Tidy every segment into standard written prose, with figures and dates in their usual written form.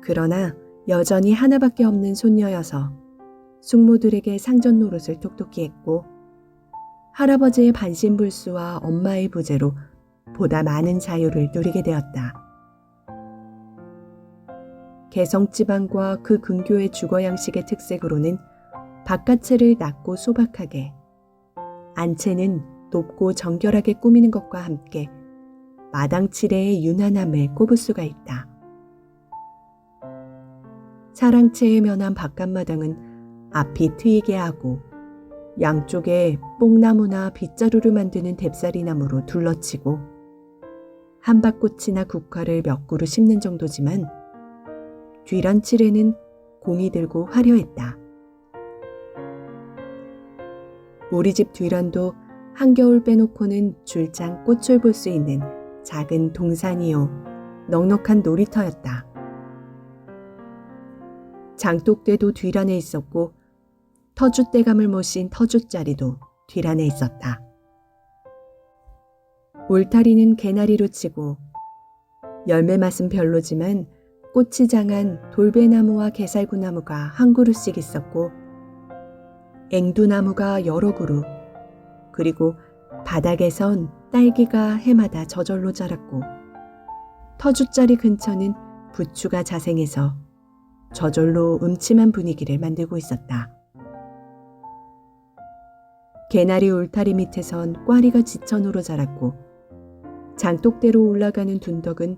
그러나 여전히 하나밖에 없는 손녀여서 숙모들에게 상전 노릇을 톡톡히 했고 할아버지의 반신불수와 엄마의 부재로 보다 많은 자유를 누리게 되었다. 개성지방과 그 근교의 주거 양식의 특색으로는 바깥채를 낮고 소박하게, 안채는 높고 정결하게 꾸미는 것과 함께 마당 칠해의 유난함을 꼽을 수가 있다. 사랑채에 면한 바깥마당은 앞이 트이게 하고 양쪽에 뽕나무나 빗자루를 만드는 뎁사리나무로 둘러치고 한밭꽃이나 국화를 몇 그루 심는 정도지만 뒤란칠에는 공이 들고 화려했다. 우리 집 뒤란도 한겨울 빼놓고는 줄장 꽃을 볼 수 있는 작은 동산이요 넉넉한 놀이터였다. 장독대도 뒤란에 있었고 터줏대감을 모신 터줏자리도 뒤란에 있었다. 울타리는 개나리로 치고 열매 맛은 별로지만 꽃이 장한 돌배나무와 개살구나무가 한 그루씩 있었고 앵두나무가 여러 그루, 그리고 바닥에선 딸기가 해마다 저절로 자랐고 터줏자리 근처는 부추가 자생해서 저절로 음침한 분위기를 만들고 있었다. 개나리 울타리 밑에선 꽈리가 지천으로 자랐고 장독대로 올라가는 둔덕은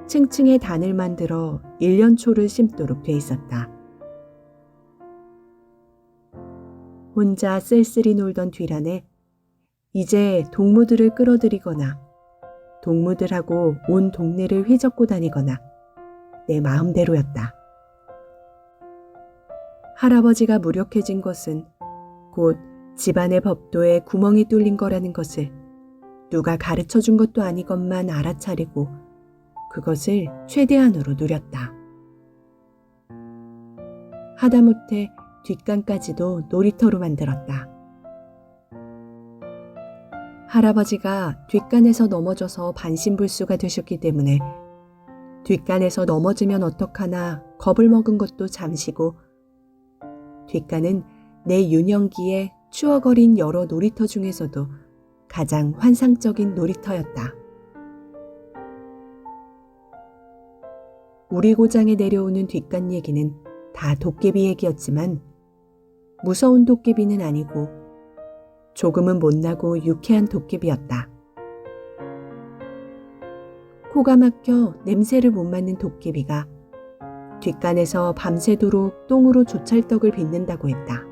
층층의 단을 만들어 일년초를 심도록 돼 있었다. 혼자 쓸쓸히 놀던 뒤란에 이제 동무들을 끌어들이거나 동무들하고 온 동네를 휘젓고 다니거나 내 마음대로였다. 할아버지가 무력해진 것은 곧 집안의 법도에 구멍이 뚫린 거라는 것을 누가 가르쳐준 것도 아니건만 알아차리고 그것을 최대한으로 누렸다. 하다못해 뒷간까지도 놀이터로 만들었다. 할아버지가 뒷간에서 넘어져서 반신불수가 되셨기 때문에 뒷간에서 넘어지면 어떡하나 겁을 먹은 것도 잠시고 뒷간은 내 유년기에 추억 어린 여러 놀이터 중에서도 가장 환상적인 놀이터였다. 우리 고장에 내려오는 뒷간 얘기는 다 도깨비 얘기였지만 무서운 도깨비는 아니고 조금은 못나고 유쾌한 도깨비였다. 코가 막혀 냄새를 못 맡는 도깨비가 뒷간에서 밤새도록 똥으로 조찰떡을 빚는다고 했다.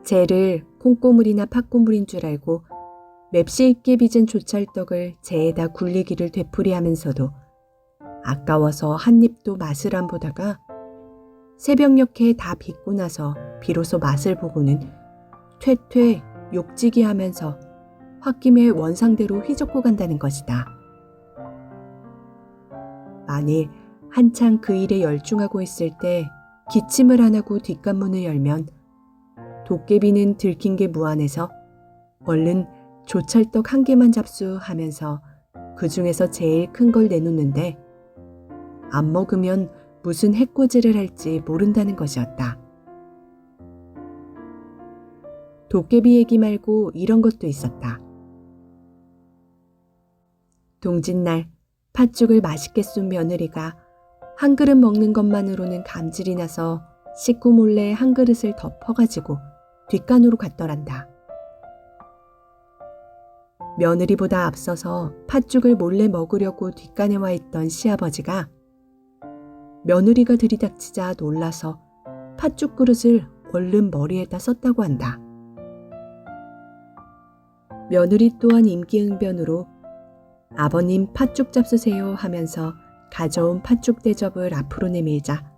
재를 콩고물이나 팥고물인 줄 알고 맵시 있게 빚은 조찰떡을 재에다 굴리기를 되풀이하면서도 아까워서 한 입도 맛을 안 보다가 새벽녘에 다 빚고 나서 비로소 맛을 보고는 퇴퇴 욕지기 하면서 홧김에 원상대로 휘젓고 간다는 것이다. 만일 한창 그 일에 열중하고 있을 때 기침을 안 하고 뒷간문을 열면 도깨비는 들킨 게 무안해서 얼른 조찰떡 한 개만 잡수하면서 그 중에서 제일 큰 걸 내놓는데 안 먹으면 무슨 해코지를 할지 모른다는 것이었다. 도깨비 얘기 말고 이런 것도 있었다. 동짓날 팥죽을 맛있게 쏜 며느리가 한 그릇 먹는 것만으로는 감질이 나서 식구 몰래 한 그릇을 더 퍼가지고 뒷간으로 갔더란다. 며느리보다 앞서서 팥죽을 몰래 먹으려고 뒷간에 와 있던 시아버지가 며느리가 들이닥치자 놀라서 팥죽 그릇을 얼른 머리에다 썼다고 한다. 며느리 또한 임기응변으로 아버님 팥죽 잡수세요 하면서 가져온 팥죽 대접을 앞으로 내밀자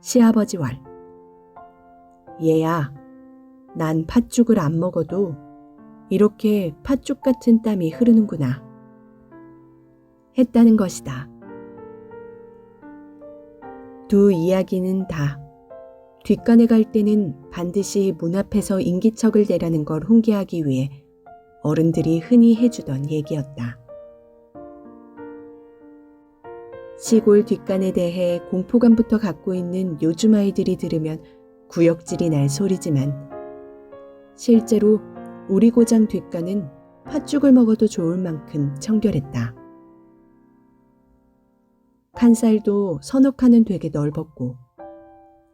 시아버지 왈, 얘야, 난 팥죽을 안 먹어도 이렇게 팥죽 같은 땀이 흐르는구나 했다는 것이다. 두 이야기는 다 뒷간에 갈 때는 반드시 문 앞에서 인기척을 대라는 걸 훈계하기 위해 어른들이 흔히 해주던 얘기였다. 시골 뒷간에 대해 공포감부터 갖고 있는 요즘 아이들이 들으면 구역질이 날 소리지만 실제로 우리 고장 뒷간은 팥죽을 먹어도 좋을 만큼 청결했다. 칸살도 서너 칸은 되게 넓었고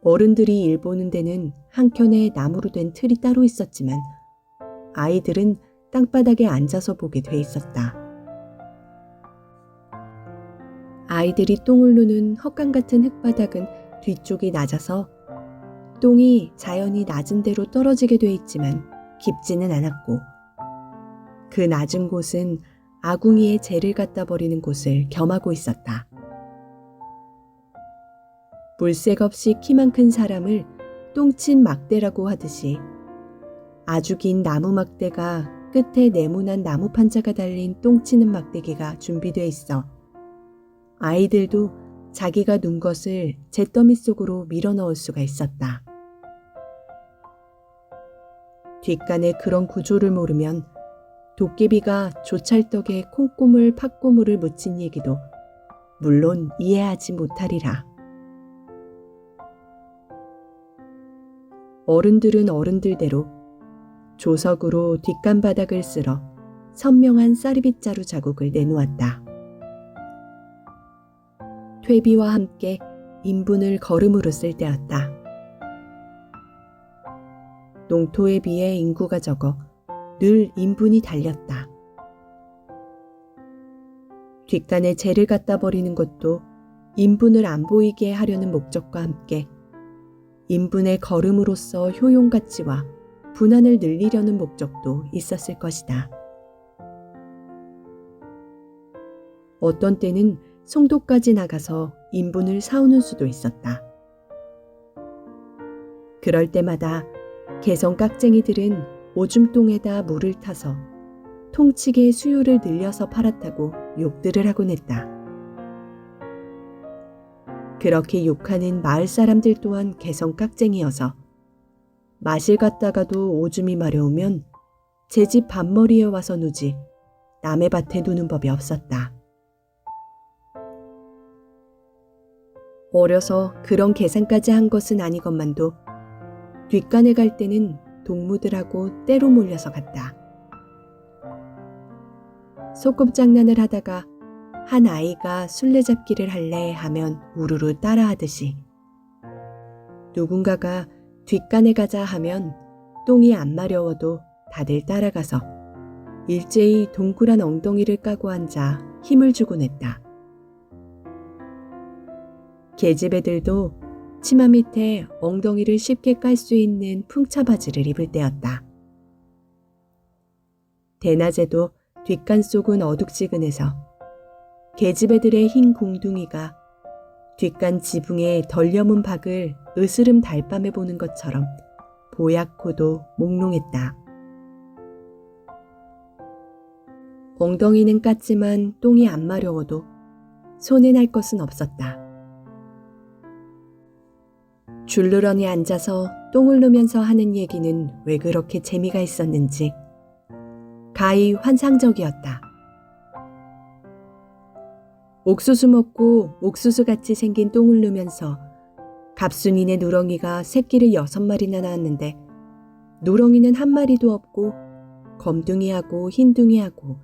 어른들이 일 보는 데는 한켠에 나무로 된 틀이 따로 있었지만 아이들은 땅바닥에 앉아서 보게 돼 있었다. 아이들이 똥을 누는 헛간 같은 흙바닥은 뒤쪽이 낮아서 똥이 자연히 낮은 데로 떨어지게 돼 있지만 깊지는 않았고 그 낮은 곳은 아궁이에 재를 갖다 버리는 곳을 겸하고 있었다. 물색 없이 키만 큰 사람을 똥친 막대라고 하듯이 아주 긴 나무 막대가 끝에 네모난 나무 판자가 달린 똥치는 막대기가 준비돼 있어 아이들도 자기가 눈 것을 잿더미 속으로 밀어 넣을 수가 있었다. 뒷간의 그런 구조를 모르면 도깨비가 조찰떡에 콩고물 팥고물을 묻힌 얘기도 물론 이해하지 못하리라. 어른들은 어른들대로 조석으로 뒷간 바닥을 쓸어 선명한 쌀이빗자루 자국을 내놓았다. 퇴비와 함께 인분을 거름으로 쓸 때였다. 농토에 비해 인구가 적어 늘 인분이 달렸다. 뒷간에 재를 갖다 버리는 것도 인분을 안 보이게 하려는 목적과 함께 인분의 거름으로써 효용 가치와 분한을 늘리려는 목적도 있었을 것이다. 어떤 때는 송도까지 나가서 인분을 사오는 수도 있었다. 그럴 때마다 개성 깍쟁이들은 오줌똥에다 물을 타서 통치게 수요를 늘려서 팔았다고 욕들을 하곤 했다. 그렇게 욕하는 마을 사람들 또한 개성 깍쟁이여서 마실 갔다가도 오줌이 마려우면 제 집 밭머리에 와서 누지 남의 밭에 누는 법이 없었다. 어려서 그런 계산까지 한 것은 아니건만도 뒷간에 갈 때는 동무들하고 때로 몰려서 갔다. 소꿉장난을 하다가 한 아이가 술래잡기를 할래 하면 우르르 따라하듯이 누군가가 뒷간에 가자 하면 똥이 안 마려워도 다들 따라가서 일제히 동그란 엉덩이를 까고 앉아 힘을 주곤 했다. 계집애들도 치마 밑에 엉덩이를 쉽게 깔 수 있는 풍차 바지를 입을 때였다. 대낮에도 뒷간 속은 어둑지근해서 계집애들의 흰 공둥이가 뒷간 지붕에 덜 여문 박을 으스름 달밤에 보는 것처럼 보얗고도 몽롱했다. 엉덩이는 깠지만 똥이 안 마려워도 손에 날 것은 없었다. 줄르러니 앉아서 똥을 누면서 하는 얘기는 왜 그렇게 재미가 있었는지 가히 환상적이었다. 옥수수 먹고 옥수수같이 생긴 똥을 누면서 갑순이네 누렁이가 새끼를 6마리나 낳았는데 누렁이는 한 마리도 없고 검둥이하고 흰둥이하고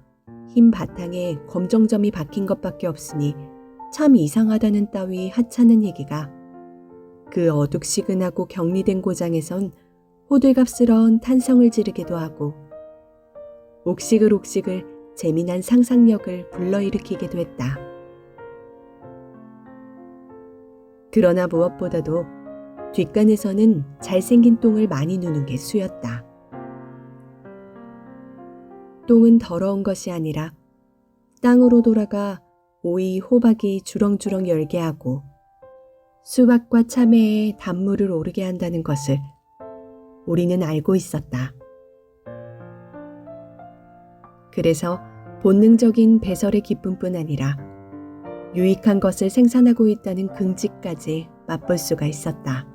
흰 바탕에 검정점이 박힌 것밖에 없으니 참 이상하다는 따위 하찮은 얘기가 그 어둑시근하고 격리된 고장에선 호들갑스러운 탄성을 지르기도 하고 옥시글옥시글 재미난 상상력을 불러일으키기도 했다. 그러나 무엇보다도 뒷간에서는 잘생긴 똥을 많이 누는 게 수였다. 똥은 더러운 것이 아니라 땅으로 돌아가 오이, 호박이 주렁주렁 열게 하고 수박과 참외에 단물을 오르게 한다는 것을 우리는 알고 있었다. 그래서 본능적인 배설의 기쁨뿐 아니라 유익한 것을 생산하고 있다는 긍지까지 맛볼 수가 있었다.